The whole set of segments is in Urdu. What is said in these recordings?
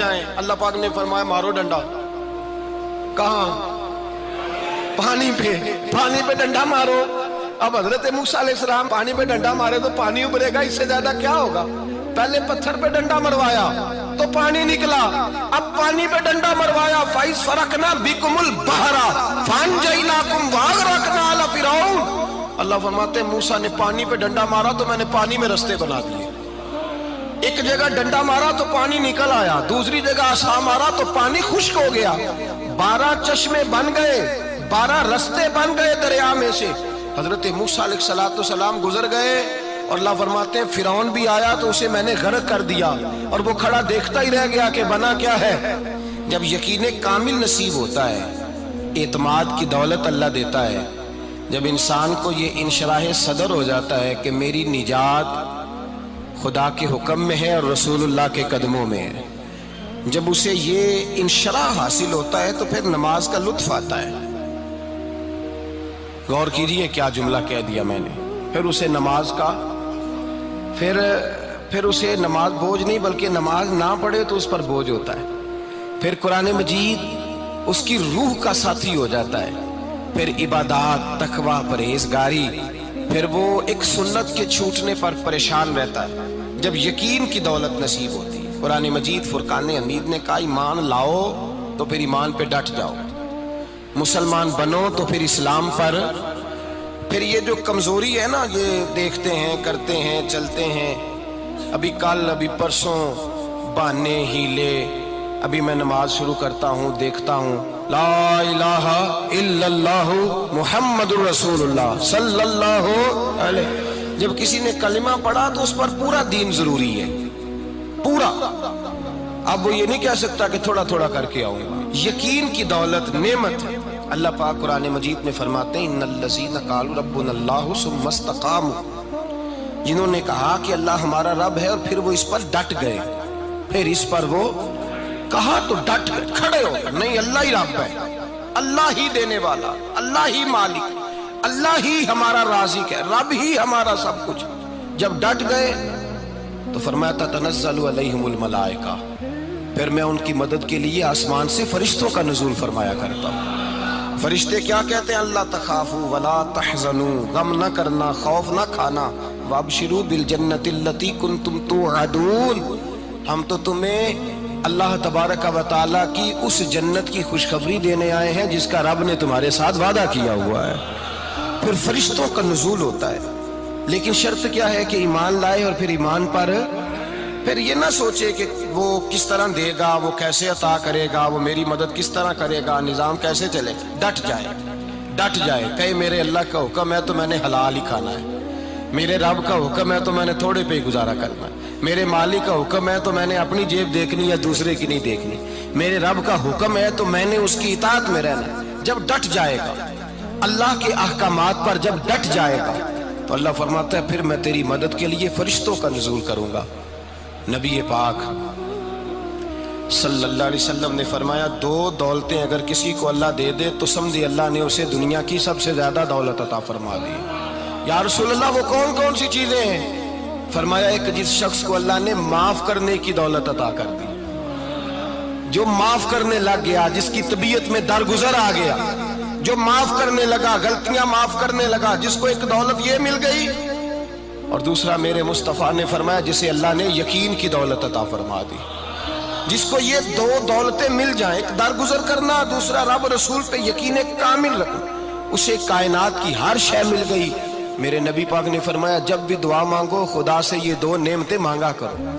جائیں، اللہ پاک نے فرمایا مارو ڈنڈا۔ کہاں؟ پانی پہ ڈنڈا مارو۔ اب حضرت موسیٰ علیہ السلام پانی پہ ڈنڈا مارے تو پانی ابھرے گا، اس سے زیادہ کیا ہوگا؟ پہلے پتھر پہ ڈنڈا مروایا تو پانی نکلا، اب پانی پہ ڈنڈا مروایا فَإِذْ فَرَقْنَا بِكُمُ الْبَحْرَ فَأَنْجَيْنَاكُمْ وَأَغْرَقْنَا آلَ فِرْعَوْنَ۔ اللہ فرماتے ہیں موسیٰ نے پانی پہ ڈنڈا مارا تو میں نے پانی میں رستے بنا دیے۔ ایک جگہ ڈنڈا مارا تو پانی نکل آیا، دوسری جگہ عصا مارا تو پانی خشک ہو گیا، 12 چشمے بن گئے، 12 رستے بن گئے دریا میں سے۔ حضرت موسیٰ علیہ السلام گزر گئے اور اللہ فرماتے ہیں فرعون بھی آیا تو اسے میں نے غرق کر دیا، اور وہ کھڑا دیکھتا ہی رہ گیا کہ بنا کیا ہے۔ جب یقین کامل نصیب ہوتا ہے، اعتماد کی دولت اللہ دیتا ہے، جب انسان کو یہ انشراح صدر ہو جاتا ہے کہ میری نجات خدا کے حکم میں ہے اور رسول اللہ کے قدموں میں ہے، جب اسے یہ انشراح حاصل ہوتا ہے تو پھر نماز کا لطف آتا ہے۔ غور کیجئے کیا جملہ کہہ دیا میں نے۔ پھر اسے نماز کا پھر اسے نماز بوجھ نہیں بلکہ نماز نہ پڑھے تو اس پر بوجھ ہوتا ہے۔ پھر قرآن مجید اس کی روح کا ساتھی ہو جاتا ہے، پھر عبادات، تقوی، پرہیزگاری، پھر وہ ایک سنت کے چھوٹنے پر پریشان رہتا ہے جب یقین کی دولت نصیب ہوتی ہے۔ قرآن مجید فرقان حمید نے کہا ایمان لاؤ تو پھر ایمان پہ ڈٹ جاؤ، مسلمان بنو تو پھر اسلام پر۔ پھر یہ جو کمزوری ہے نا، یہ دیکھتے ہیں، کرتے ہیں، چلتے ہیں، ابھی کل ابھی پرسوں بہانے ہیلے، ابھی میں نماز شروع کرتا ہوں دیکھتا ہوں لا الہ الا اللہ محمد الرسول اللہ صلی اللہ علیہ۔ جب کسی نے کلمہ پڑھا تو اس پر پورا دین ضروری ہے، پورا۔ اب وہ یہ نہیں کہہ سکتا کہ تھوڑا تھوڑا کر کے آؤں گا۔ یقین کی دولت نعمت ہے۔ اللہ پاک قرآن مجید میں فرماتے ہیں ان الذین قالوا ربنا اللہ ثم استقاموا، جنہوں نے کہا کہ اللہ ہمارا رب ہے اور پھر وہ اس پر ڈٹ گئے، پھر اس پر وہ کہا تو ڈٹ گئے، کھڑے ہو گئے، نہیں اللہ ہی رب ہے، اللہ ہی دینے والا، اللہ ہی مالک، اللہ ہی ہمارا رازق ہے، رب ہی ہمارا سب کچھ۔ جب ڈٹ گئے تو فرمایا تتنزل علیہم الملائکہ، پھر میں ان کی مدد کے لیے آسمان سے فرشتوں کا نزول فرمایا کرتا ہوں۔ فرشتے کیا کہتے ہیں؟ اللہ تخافوا ولا تحزنوا، غم نہ کرنا، خوف نہ کھانا، وابشروا بالجنۃ التی کنتم توعدون، ہم تو تمہیں اللہ تبارک و تعالیٰ کی اس جنت کی خوشخبری دینے آئے ہیں جس کا رب نے تمہارے ساتھ وعدہ کیا ہوا ہے۔ پھر فرشتوں کا نزول ہوتا ہے، لیکن شرط کیا ہے کہ ایمان لائے، اور پھر ایمان پر پھر یہ نہ سوچے کہ وہ کس طرح دے گا، وہ کیسے عطا کرے گا، وہ میری مدد کس طرح کرے گا، نظام کیسے چلے گا۔ ڈٹ جائے کہے میرے اللہ کا حکم ہے تو میں نے حلال ہی کھانا ہے، میرے رب کا حکم ہے تو میں نے تھوڑے پہ ہی گزارا کرنا ہے، میرے مالک کا حکم ہے تو میں نے اپنی جیب دیکھنی یا دوسرے کی نہیں دیکھنی، میرے رب کا حکم ہے تو میں نے اس کی اطاعت میں رہنا ہے۔ جب ڈٹ جائے گا اللہ کے احکامات پر، جب ڈٹ جائے گا تو اللہ فرماتا ہے پھر میں تیری مدد کے لیے فرشتوں کا نزول کروں گا۔ نبی پاک صلی اللہ علیہ وسلم نے فرمایا 2 دولتیں اگر کسی کو اللہ دے دے تو سمجھے اللہ نے اسے دنیا کی سب سے زیادہ دولت عطا فرما دی۔ یا رسول اللہ وہ کون کون سی چیزیں ہیں؟ فرمایا ایک جس شخص کو اللہ نے معاف کرنے کی دولت عطا کر دی، جو معاف کرنے لگ گیا، جس کی طبیعت میں درگزر آ گیا، جو معاف کرنے لگا، غلطیاں معاف کرنے لگا، جس کو ایک دولت یہ مل گئی۔ اور دوسرا میرے مصطفیٰ نے فرمایا جسے اللہ نے یقین کی دولت عطا فرما دی۔ جس کو یہ 2 دولتیں مل جائیں، ایک درگزر کرنا، دوسرا رب رسول پہ یقین کامل رکھنا، اسے کائنات کی ہر شے مل گئی۔ میرے نبی پاک نے فرمایا جب بھی دعا مانگو خدا سے یہ 2 نعمتیں مانگا کرو،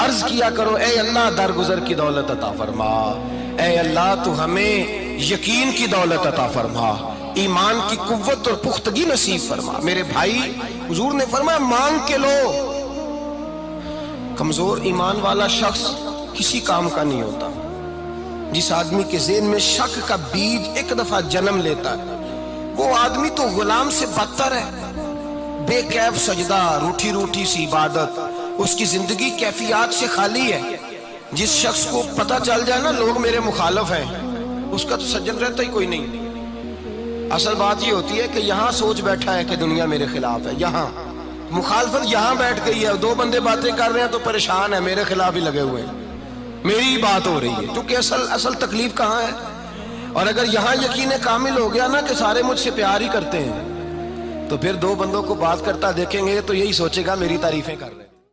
عرض کیا کرو اے اللہ درگزر کی دولت عطا فرما، اے اللہ تو ہمیں یقین کی دولت عطا فرما، ایمان کی قوت اور پختگی نصیب فرما۔ میرے بھائی حضور نے فرمایا مانگ کے لو۔ کمزور ایمان والا شخص کسی کام کا نہیں ہوتا۔ جس آدمی کے ذہن میں شک کا بیج ایک دفعہ جنم لیتا ہے وہ آدمی تو غلام سے بدتر ہے۔ بے کیف سجدہ، روٹھی روٹھی سی عبادت، اس کی زندگی کیفیات سے خالی ہے۔ جس شخص کو پتہ چل جائے نا لوگ میرے مخالف ہیں، اس کا تو سجن رہتا ہی کوئی نہیں۔ اصل بات یہ ہوتی ہے کہ یہاں سوچ بیٹھا ہے کہ دنیا میرے خلاف ہے، یہاں مخالفت یہاں بیٹھ گئی ہے، 2 بندے باتیں کر رہے ہیں تو پریشان ہے، میرے خلاف ہی لگے ہوئے ہیں۔ میری بات ہو رہی ہے، کیونکہ اصل تکلیف کہاں ہے؟ اور اگر یہاں یقین کامل ہو گیا نا کہ سارے مجھ سے پیار ہی کرتے ہیں، تو پھر دو بندوں کو بات کرتا دیکھیں گے تو یہی سوچے گا میری تعریفیں کر رہے ہیں۔